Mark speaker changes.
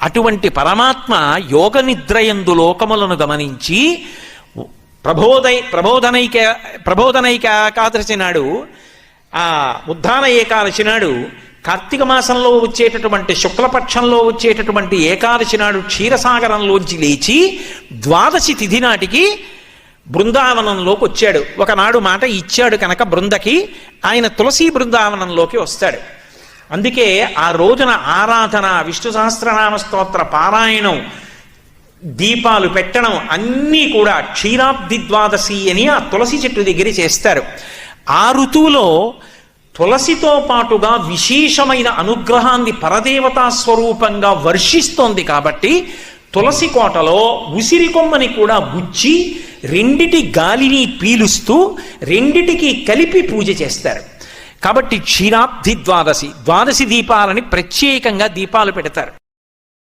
Speaker 1: అటువంటి పరమాత్మ యోగ నిద్రయందు లోకములను గమనించి ప్రబోధనైక ఏకాదశి నాడు, ఆ ఉద్ధాన ఏకాదశి నాడు, కార్తీక మాసంలో వచ్చేటటువంటి శుక్లపక్షంలో వచ్చేటటువంటి ఏకాదశి నాడు క్షీరసాగరంలోంచి లేచి ద్వాదశి తిథి నాటికి బృందావనంలోకి వచ్చాడు. ఒకనాడు మాట ఇచ్చాడు కనుక బృందకి, ఆయన తులసి బృందావనంలోకి వస్తాడు. అందుకే ఆ రోజున ఆరాధన, విష్ణు సహస్రనామ స్తోత్ర పారాయణం, దీపాలు పెట్టడం అన్నీ కూడా క్షీరాబ్ది ద్వాదశి అని ఆ తులసి చెట్టు దగ్గర చేస్తారు. ఆ ఋతువులో తులసితో పాటుగా విశేషమైన అనుగ్రహాన్ని పరదేవతా స్వరూపంగా వర్షిస్తోంది కాబట్టి తులసి కోటలో ఉసిరి కొమ్మని కూడా గుచ్చి రెండిటి గాలిని పీలుస్తూ రెండిటికి కలిపి పూజ చేస్తారు. కాబట్టి క్షీరాబ్ది ద్వాదశి, ద్వాదశి దీపాలని ప్రత్యేకంగా దీపాలు పెడతారు.